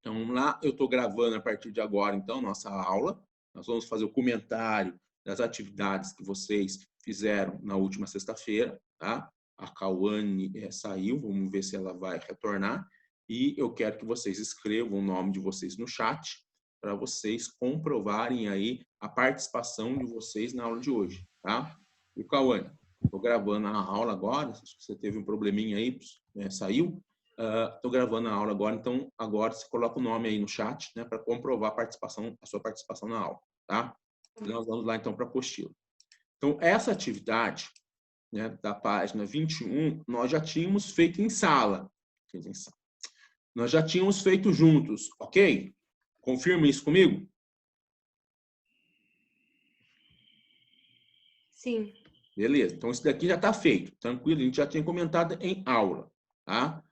Então, vamos lá. Eu estou gravando a partir de agora, então, nossa aula. Nós vamos fazer o comentário das atividades que vocês fizeram na última sexta-feira, tá? A Cauane saiu, vamos ver se ela vai retornar. E eu quero que vocês escrevam o nome de vocês no chat para vocês comprovarem aí a participação de vocês na aula de hoje, tá? E Cauane, estou gravando a aula agora, acho que você teve um probleminha aí, saiu. Estou gravando a aula agora, então agora você coloca o nome aí no chat, né, para comprovar a sua participação na aula, tá? E nós vamos lá então para a apostila. Então, essa atividade, né, da página 21, nós já tínhamos feito em sala. Nós já tínhamos feito juntos, ok? Confirma isso comigo? Sim. Beleza, então isso daqui já está feito, tranquilo, a gente já tinha comentado em aula, tá?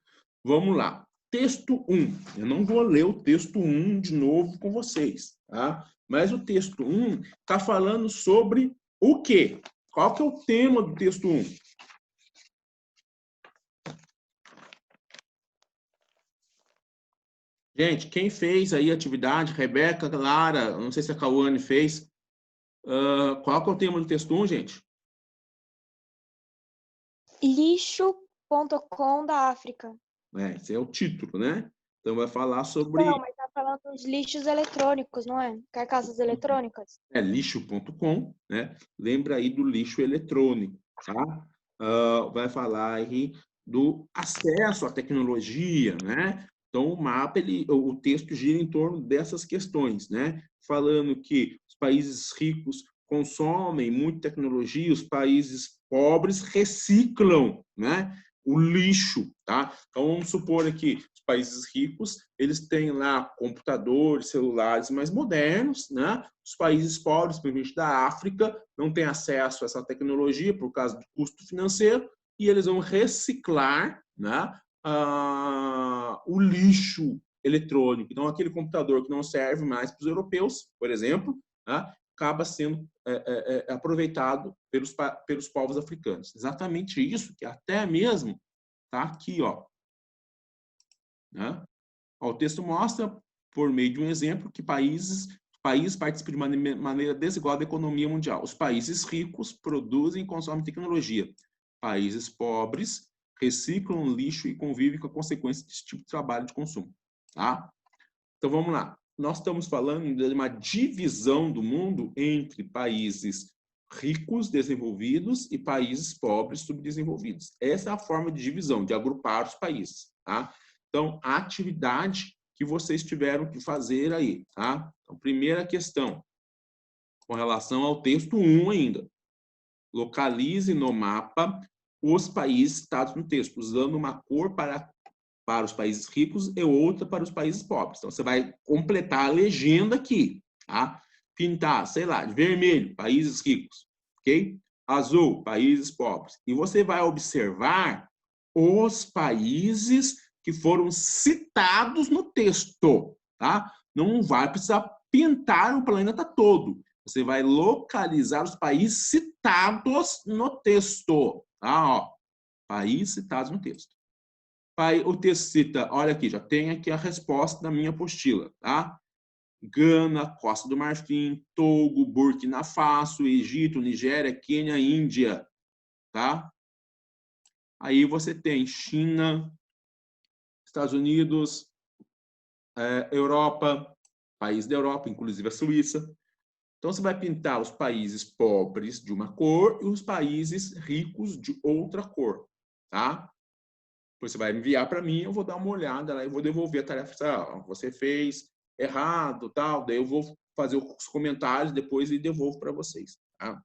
Vamos lá. Texto 1. Eu não vou ler o texto 1 de novo com vocês, tá? Mas o texto 1 está falando sobre o quê? Qual que é o tema do texto 1? Gente, quem fez aí a atividade? Rebeca, Lara, não sei se a Cauane fez. Qual que é o tema do texto 1, gente? Lixo.com da África. Esse é o título, né? Então vai falar Não, sobre mas tá falando dos lixos eletrônicos, não é? Carcaças eletrônicas. lixo.com, né? Lembra aí do lixo eletrônico, tá? Vai falar aí do acesso à tecnologia, né? Então, o mapa, o texto gira em torno dessas questões, né? Falando que os países ricos consomem muita tecnologia, os países pobres reciclam, né? O lixo, tá? Então, vamos supor aqui, os países ricos, eles têm lá computadores, celulares mais modernos, né? Os países pobres, principalmente da África, não têm acesso a essa tecnologia por causa do custo financeiro e eles vão reciclar, né, o lixo eletrônico. Então, aquele computador que não serve mais para os europeus, por exemplo, né, acaba sendo aproveitado pelos povos africanos. Exatamente isso que até mesmo está aqui, ó. Né? O texto mostra, por meio de um exemplo, que países participam de maneira desigual da economia mundial. Os países ricos produzem e consomem tecnologia. Países pobres reciclam lixo e convivem com a consequência desse tipo de trabalho de consumo. Tá? Então, vamos lá. Nós estamos falando de uma divisão do mundo entre países ricos, desenvolvidos, e países pobres, subdesenvolvidos. Essa é a forma de divisão, de agrupar os países. Tá? Então, a atividade que vocês tiveram que fazer aí. Tá? Então, primeira questão, com relação ao texto 1 ainda. Localize no mapa os países citados no texto, usando uma cor para os países ricos e outra para os países pobres. Então, você vai completar a legenda aqui, tá? Pintar, sei lá, de vermelho, países ricos, ok? Azul, países pobres. E você vai observar os países que foram citados no texto, tá? Não vai precisar pintar o planeta todo. Você vai localizar os países citados no texto, tá? Ó, países citados no texto. O texto cita, olha aqui, já tem aqui a resposta da minha apostila, tá? Gana, Costa do Marfim, Togo, Burkina Faso, Egito, Nigéria, Quênia, Índia, tá? Aí você tem China, Estados Unidos, Europa, país da Europa, inclusive a Suíça. Então, você vai pintar os países pobres de uma cor e os países ricos de outra cor, tá? Você vai enviar para mim, eu vou dar uma olhada lá e vou devolver a tarefa. Você fez errado, tal. Daí eu vou fazer os comentários depois e devolvo para vocês. Tá?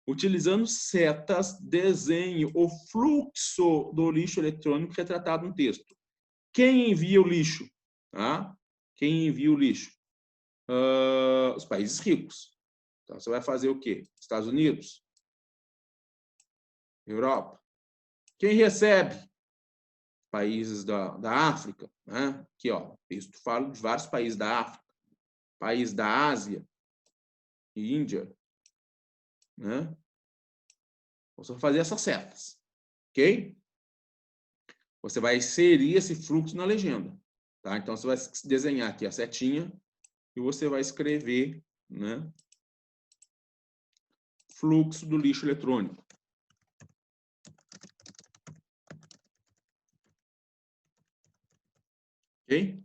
Utilizando setas, desenhe o fluxo do lixo eletrônico retratado no texto. Quem envia o lixo? Tá? Quem envia o lixo? Os países ricos. Então, você vai fazer o quê? Estados Unidos? Europa? Quem recebe? Países da África, né? Aqui, ó, texto fala de vários países da África, país da Ásia e Índia, né? Você vai fazer essas setas, ok? Você vai inserir esse fluxo na legenda. Tá? Então, você vai desenhar aqui a setinha e você vai escrever, né, fluxo do lixo eletrônico. Ok?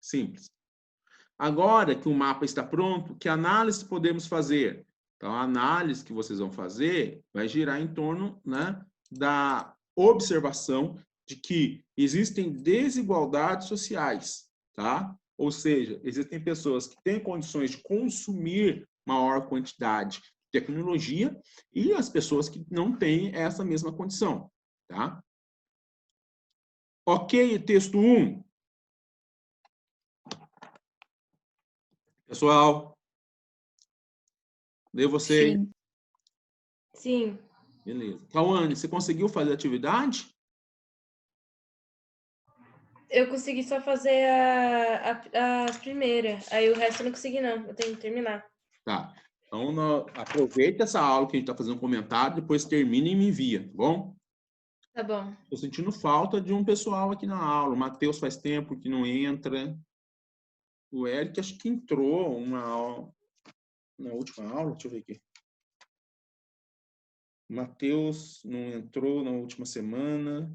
Simples. Agora que o mapa está pronto, que análise podemos fazer? Então, a análise que vocês vão fazer vai girar em torno, né, da observação de que existem desigualdades sociais, tá? Ou seja, existem pessoas que têm condições de consumir maior quantidade de tecnologia e as pessoas que não têm essa mesma condição, tá? Ok, texto 1. Pessoal, dê você. Sim. Sim. Beleza. Cauane, você conseguiu fazer a atividade? Eu consegui só fazer as primeiras. Aí o resto eu não consegui, não. Eu tenho que terminar. Tá. Então, aproveita essa aula que a gente está fazendo um comentário, depois termina e me envia, tá bom? Tá bom. Estou sentindo falta de um pessoal aqui na aula. O Matheus faz tempo que não entra. O Eric acho que entrou na última aula. Deixa eu ver aqui. O Matheus não entrou na última semana.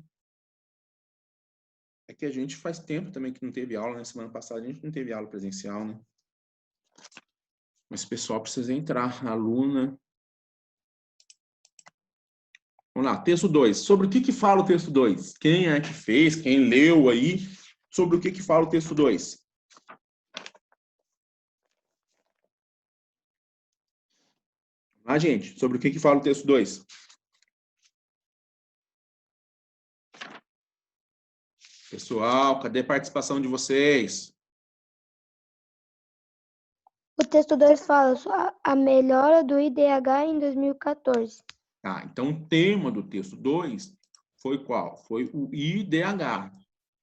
É que a gente faz tempo também que não teve aula, né? Semana passada a gente não teve aula presencial, né? Mas o pessoal precisa entrar. A aluna. Vamos lá, texto 2. Sobre o que fala o texto 2? Quem é que fez? Quem leu aí? Sobre o que fala o texto 2? Ah, gente, sobre o que fala o texto 2? Pessoal, cadê a participação de vocês? O texto 2 fala a melhora do IDH em 2014. Tá, então o tema do texto 2 foi qual? Foi o IDH.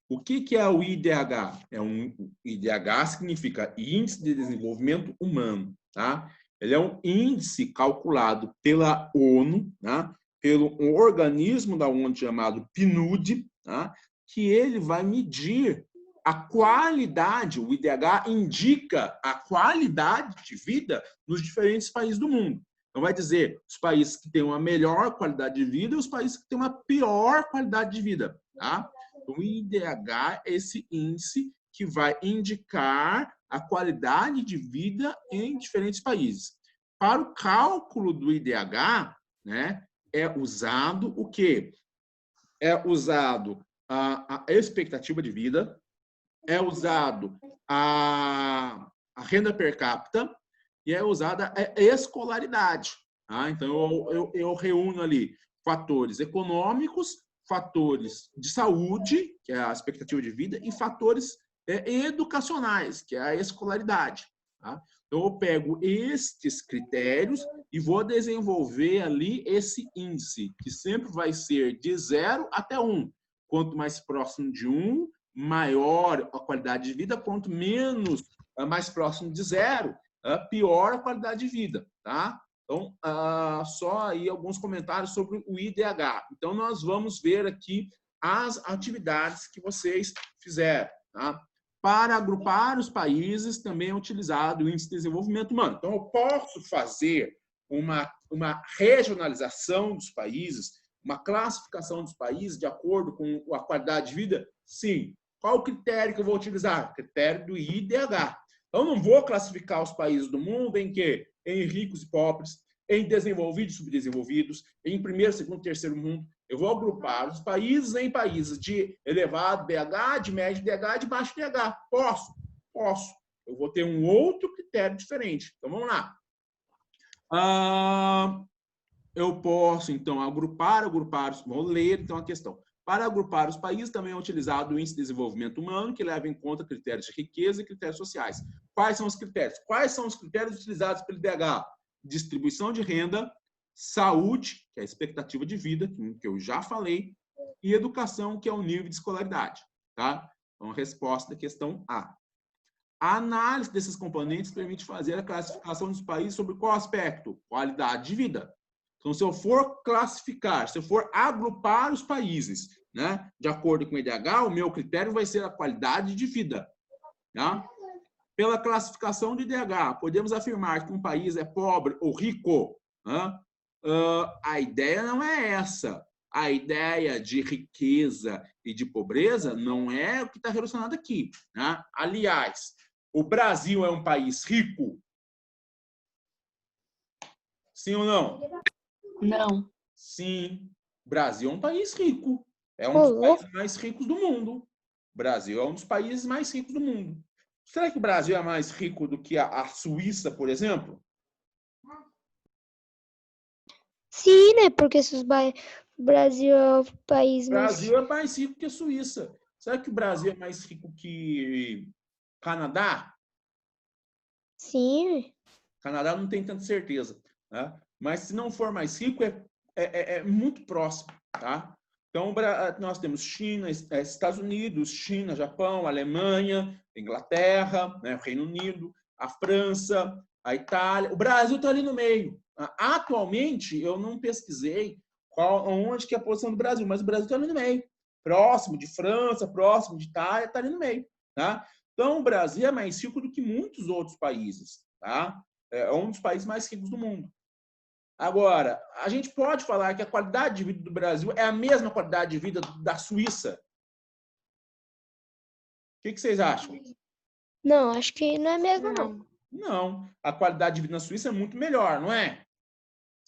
O que é o IDH? O IDH significa Índice de Desenvolvimento Humano, tá? Ele é um índice calculado pela ONU, tá? Pelo um organismo da ONU chamado PNUD, tá? Que ele vai medir a qualidade, o IDH indica a qualidade de vida nos diferentes países do mundo. Então, vai dizer os países que têm uma melhor qualidade de vida e os países que têm uma pior qualidade de vida, tá? O IDH é esse índice que vai indicar a qualidade de vida em diferentes países. Para o cálculo do IDH, né, é usado o quê? É usado a expectativa de vida, é usado a renda per capita e é usada a escolaridade. Tá? Então, eu reúno ali fatores econômicos, fatores de saúde, que é a expectativa de vida, e fatores educacionais, que é a escolaridade. Tá? Então, eu pego estes critérios e vou desenvolver ali esse índice, que sempre vai ser de 0 até 1. Quanto mais próximo de 1, maior a qualidade de vida, quanto menos, mais próximo de 0, pior a qualidade de vida, tá? Então, só aí alguns comentários sobre o IDH. Então, nós vamos ver aqui as atividades que vocês fizeram, tá? Para agrupar os países, também é utilizado o Índice de Desenvolvimento Humano. Então, eu posso fazer uma regionalização dos países, uma classificação dos países de acordo com a qualidade de vida? Sim. Qual o critério que eu vou utilizar? Critério do IDH. Eu não vou classificar os países do mundo em quê? Em ricos e pobres, em desenvolvidos e subdesenvolvidos, em primeiro, segundo, terceiro mundo. Eu vou agrupar os países em países de elevado DH, de médio DH, de baixo DH. Posso? Posso. Eu vou ter um outro critério diferente. Então, vamos lá. Eu posso, então, agrupar, vamos ler, então, a questão. Para agrupar os países, também é utilizado o Índice de Desenvolvimento Humano, que leva em conta critérios de riqueza e critérios sociais. Quais são os critérios? Quais são os critérios utilizados pelo IDH? Distribuição de renda, saúde, que é a expectativa de vida, que eu já falei, e educação, que é o nível de escolaridade. Tá? Então, a resposta da questão A. A análise desses componentes permite fazer a classificação dos países sobre qual aspecto? Qualidade de vida. Então, se eu for classificar, se eu for agrupar os países né? De acordo com o IDH, o meu critério vai ser a qualidade de vida, tá? Pela classificação do IDH, podemos afirmar que um país é pobre ou rico, né? A ideia não é essa. A ideia de riqueza e de pobreza não é o que está relacionado aqui, né? Aliás, o Brasil é um país rico? Sim ou não? Não. Sim. O Brasil é um país rico. É um Ô, dos louco. países mais ricos do mundo. O Brasil é um dos países mais ricos do mundo. Será que o Brasil é mais rico do que a Suíça, por exemplo? Sim, né? Porque se o Brasil é o país O mais... Brasil é mais rico que a Suíça. Será que o Brasil é mais rico que Canadá? Sim. Canadá não tem tanta certeza, né? Mas se não for mais rico, é muito próximo, tá? Então, nós temos China, Estados Unidos, China, Japão, Alemanha, Inglaterra, né, Reino Unido, a França, a Itália. O Brasil está ali no meio. Atualmente, eu não pesquisei onde que é a posição do Brasil, mas o Brasil está ali no meio. Próximo de França, próximo de Itália, está ali no meio, tá? Então, o Brasil é mais rico do que muitos outros países, tá? É um dos países mais ricos do mundo. Agora, a gente pode falar que a qualidade de vida do Brasil é a mesma qualidade de vida da Suíça? O que vocês acham? Não, acho que não é mesmo, não. Não. A qualidade de vida na Suíça é muito melhor, não é?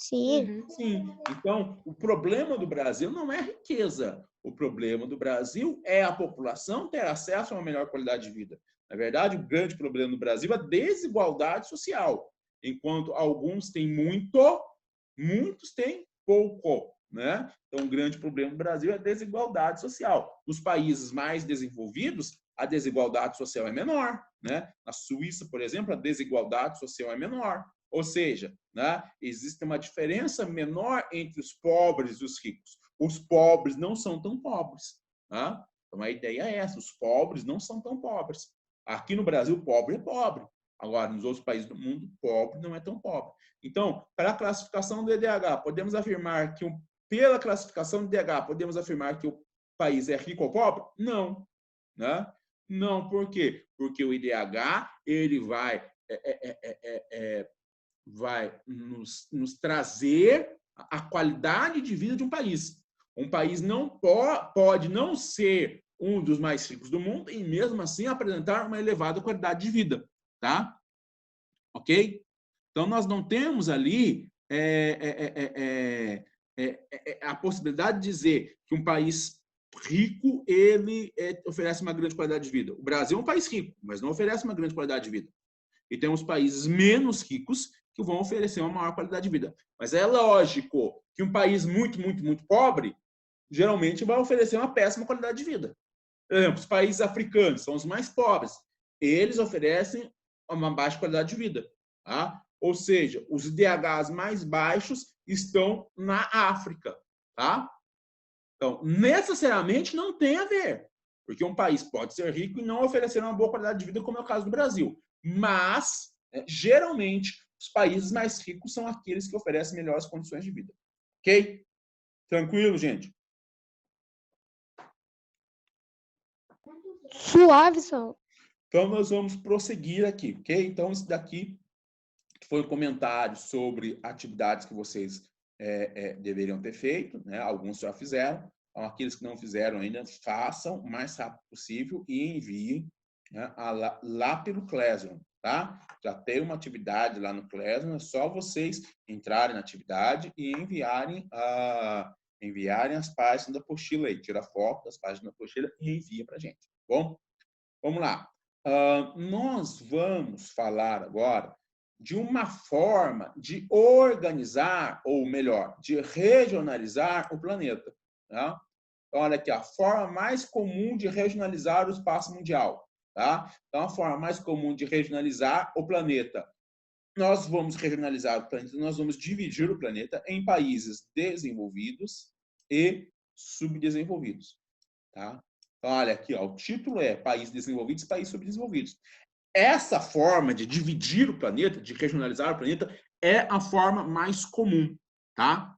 Sim. Sim. Então, o problema do Brasil não é a riqueza. O problema do Brasil é a população ter acesso a uma melhor qualidade de vida. Na verdade, o grande problema do Brasil é a desigualdade social. Enquanto alguns têm muito, muitos têm pouco, né? Então, o grande problema do Brasil é a desigualdade social. Nos países mais desenvolvidos, a desigualdade social é menor, né? Na Suíça, por exemplo, a desigualdade social é menor. Ou seja, né, existe uma diferença menor entre os pobres e os ricos. Os pobres não são tão pobres. Né? Então, a ideia é essa. Os pobres não são tão pobres. Aqui no Brasil, pobre é pobre. Agora, nos outros países do mundo, pobre não é tão pobre. Então, para a classificação do IDH, podemos afirmar que, pela classificação do IDH, podemos afirmar que o país é rico ou pobre? Não. Né? Não, por quê? Porque o IDH ele vai nos trazer a qualidade de vida de um país. Um país não pode não ser um dos mais ricos do mundo e, mesmo assim, apresentar uma elevada qualidade de vida. Tá? Ok? Então, nós não temos ali a possibilidade de dizer que um país rico ele oferece uma grande qualidade de vida. O Brasil é um país rico, mas não oferece uma grande qualidade de vida. E temos países menos ricos que vão oferecer uma maior qualidade de vida. Mas é lógico que um país muito, muito, muito pobre geralmente vai oferecer uma péssima qualidade de vida. Por exemplo, os países africanos são os mais pobres. Eles oferecem uma baixa qualidade de vida. Tá? Ou seja, os IDHs mais baixos estão na África. Tá? Então, necessariamente não tem a ver. Porque um país pode ser rico e não oferecer uma boa qualidade de vida, como é o caso do Brasil. Mas, geralmente, os países mais ricos são aqueles que oferecem melhores condições de vida. Ok? Tranquilo, gente? Suave, só. Então, nós vamos prosseguir aqui, ok? Então, isso daqui foi um comentário sobre atividades que vocês deveriam ter feito, né? Alguns já fizeram. Então, aqueles que não fizeram ainda, façam o mais rápido possível e enviem, né, lá pelo Classroom, tá? Já tem uma atividade lá no Classroom, é só vocês entrarem na atividade e enviarem as páginas da apostila aí, tira foto das páginas da apostila e envia para a gente, tá bom? Vamos lá. Nós vamos falar agora de uma forma de organizar, ou melhor, de regionalizar o planeta. Tá? Então, olha aqui, a forma mais comum de regionalizar o espaço mundial. Tá? Então, a forma mais comum de regionalizar o planeta. Nós vamos regionalizar o planeta, nós vamos dividir o planeta em países desenvolvidos e subdesenvolvidos. Tá? Então, olha aqui, ó, o título é Países Desenvolvidos e Países Subdesenvolvidos. Essa forma de dividir o planeta, de regionalizar o planeta, é a forma mais comum, tá?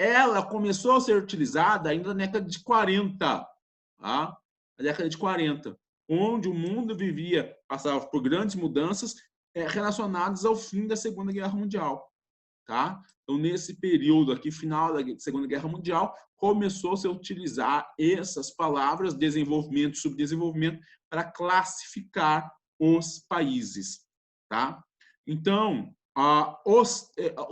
ela começou a ser utilizada ainda na década de 40, tá? Na década de 40, onde o mundo passava por grandes mudanças relacionadas ao fim da Segunda Guerra Mundial, tá? Então, nesse período aqui, final da Segunda Guerra Mundial, começou-se a utilizar essas palavras, desenvolvimento e subdesenvolvimento, para classificar os países, tá? Então, o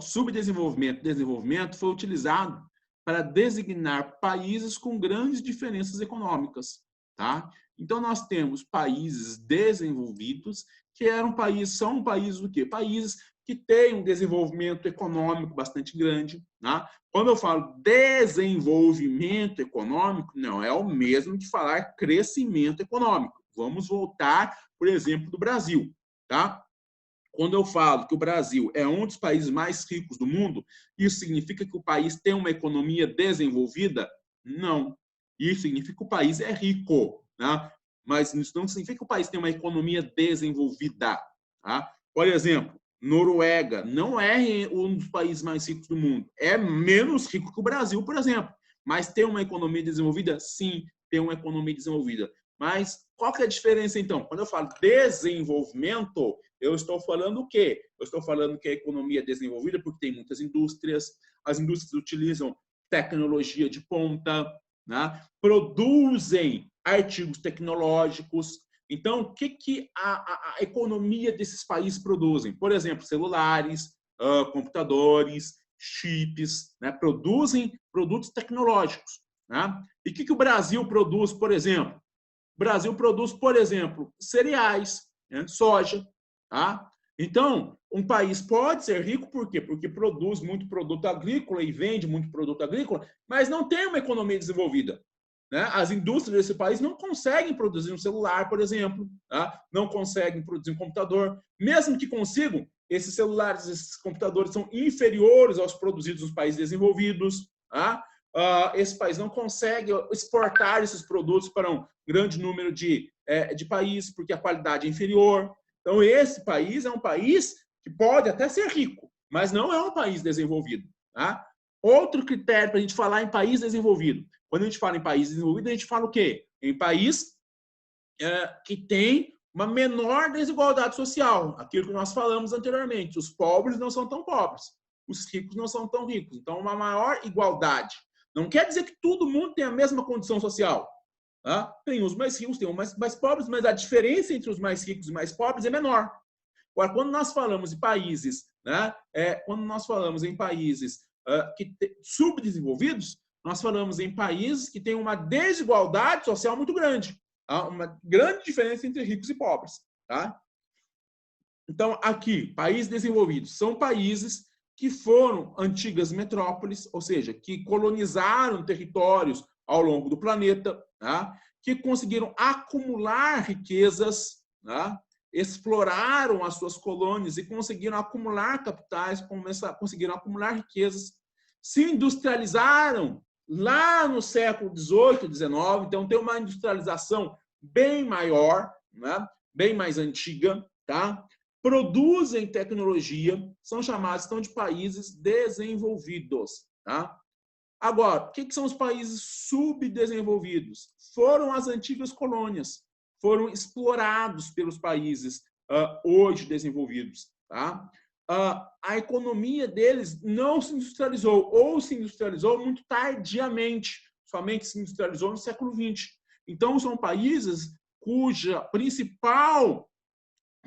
subdesenvolvimento e desenvolvimento foi utilizado para designar países com grandes diferenças econômicas, tá? Então, nós temos países desenvolvidos, que são países o quê? Países que têm um desenvolvimento econômico bastante grande, tá? Quando eu falo desenvolvimento econômico, não é o mesmo que falar crescimento econômico. Vamos voltar, por exemplo, do Brasil, tá? Quando eu falo que o Brasil é um dos países mais ricos do mundo, isso significa que o país tem uma economia desenvolvida? Não. Isso significa que o país é rico, né? Mas isso não significa que o país tem uma economia desenvolvida, tá? Por exemplo, Noruega não é um dos países mais ricos do mundo. É menos rico que o Brasil, por exemplo. Mas tem uma economia desenvolvida? Sim, tem uma economia desenvolvida. Mas qual que é a diferença, então? Quando eu falo desenvolvimento, eu estou falando o quê? Eu estou falando que a economia é desenvolvida porque tem muitas indústrias, as indústrias utilizam tecnologia de ponta, né? Produzem artigos tecnológicos. Então, o que a economia desses países produzem? Por exemplo, celulares, computadores, chips, né? Produzem produtos tecnológicos, né? E o que o Brasil produz, por exemplo? O Brasil produz, por exemplo, cereais, né? Soja, tá? Então, um país pode ser rico por quê? Porque produz muito produto agrícola e vende muito produto agrícola, mas não tem uma economia desenvolvida, né? As indústrias desse país não conseguem produzir um celular, por exemplo, tá? Não conseguem produzir um computador. Mesmo que consigam, esses celulares, esses computadores são inferiores aos produzidos nos países desenvolvidos, tá? Esse país não consegue exportar esses produtos para um grande número de países, porque a qualidade é inferior. Então, esse país é um país que pode até ser rico, mas não é um país desenvolvido, tá? Outro critério para a gente falar em país desenvolvido. Quando a gente fala em país desenvolvido, a gente fala o quê? Em país que tem uma menor desigualdade social. Aquilo que nós falamos anteriormente. Os pobres não são tão pobres. Os ricos não são tão ricos. Então, uma maior igualdade. Não quer dizer que todo mundo tem a mesma condição social. Tá? Tem os mais ricos, tem os mais pobres, mas a diferença entre os mais ricos e mais pobres é menor. Agora, quando nós falamos em países, né, quando nós falamos em países subdesenvolvidos, nós falamos em países que têm uma desigualdade social muito grande. Tá? Uma grande diferença entre ricos e pobres. Tá? Então, aqui, países desenvolvidos são países que foram antigas metrópoles, ou seja, que colonizaram territórios ao longo do planeta, tá? Que conseguiram acumular riquezas, tá? Exploraram as suas colônias e conseguiram acumular capitais, conseguiram acumular riquezas, se industrializaram lá no século XVIII, XIX, então tem uma industrialização bem maior, né? Bem mais antiga, tá? Produzem tecnologia, são chamados então, de países desenvolvidos. Tá? Agora, o que são os países subdesenvolvidos? Foram as antigas colônias, foram explorados pelos países hoje desenvolvidos. Tá? A economia deles não se industrializou, ou se industrializou muito tardiamente, somente se industrializou no século XX. Então, são países cuja principal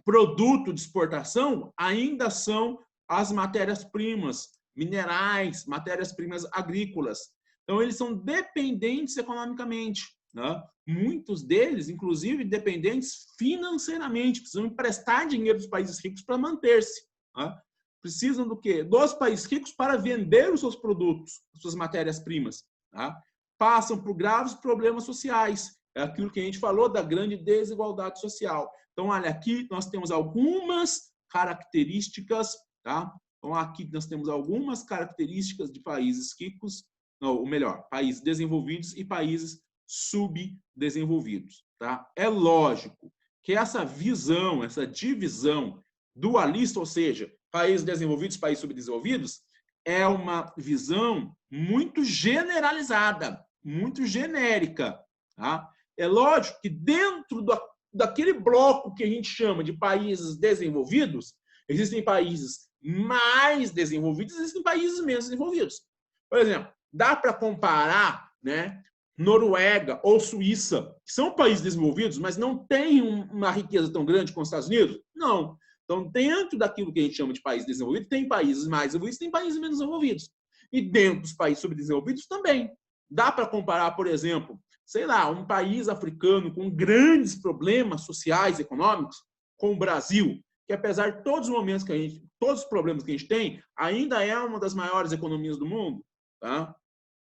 produto de exportação ainda são as matérias-primas, minerais, matérias-primas agrícolas. Então, eles são dependentes economicamente. Né? Muitos deles, inclusive, dependentes financeiramente, precisam emprestar dinheiro dos países ricos para manter-se. Né? Precisam do quê? Dos países ricos para vender os seus produtos, as suas matérias-primas. Tá? Passam por graves problemas sociais. É aquilo que a gente falou da grande desigualdade social. Então, olha, aqui nós temos algumas características, tá? Então, aqui nós temos algumas características de países ricos, não, ou melhor, países desenvolvidos e países subdesenvolvidos, tá? É lógico que essa visão, essa divisão dualista, ou seja, países desenvolvidos, países subdesenvolvidos, é uma visão muito generalizada, muito genérica. Tá? É lógico que dentro daquele bloco que a gente chama de países desenvolvidos, existem países mais desenvolvidos, existem países menos desenvolvidos. Por exemplo, dá para comparar, né, Noruega ou Suíça, que são países desenvolvidos, mas não têm uma riqueza tão grande como os Estados Unidos? Não. Então, dentro daquilo que a gente chama de países desenvolvidos, tem países mais desenvolvidos, tem países menos desenvolvidos. E dentro dos países subdesenvolvidos também. Dá para comparar, por exemplo, sei lá, um país africano com grandes problemas sociais e econômicos com o Brasil, que apesar de todos os momentos que a gente, todos os problemas que a gente tem, ainda é uma das maiores economias do mundo, tá?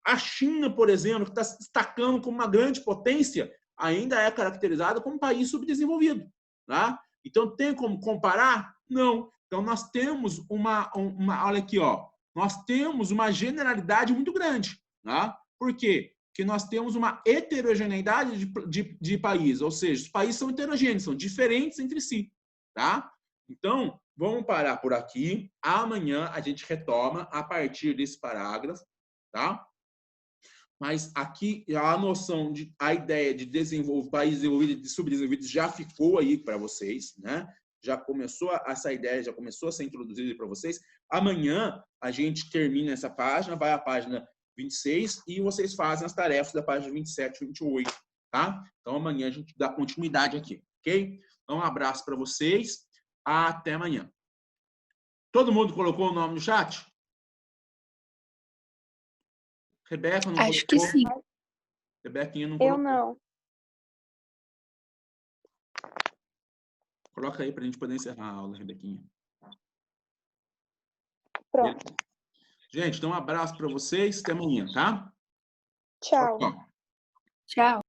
A China, por exemplo, que está se destacando como uma grande potência, ainda é caracterizada como um país subdesenvolvido, tá? Então, tem como comparar? Não. Então, nós temos olha aqui, ó, nós temos uma generalidade muito grande, tá? Por quê? Porque nós temos uma heterogeneidade de países, ou seja, os países são heterogêneos, são diferentes entre si, tá? Então, vamos parar por aqui. Amanhã a gente retoma a partir desse parágrafo, tá? Mas aqui a noção a ideia de desenvolver países desenvolvidos e subdesenvolvidos já ficou aí para vocês, né? Já começou essa ideia, já começou a ser introduzida para vocês. Amanhã a gente termina essa página, vai à página 26 e vocês fazem as tarefas da página 27 e 28, tá? Então amanhã a gente dá continuidade aqui, ok? Então um abraço para vocês, até amanhã. Todo mundo colocou o nome no chat? Rebeca não Acho que sim. Rebequinha não Eu colocou. não. Coloca aí para a gente poder encerrar a aula, Rebequinha. Pronto. Gente, então um abraço para vocês. Até amanhã, tá? Tchau. Tchau. Tchau.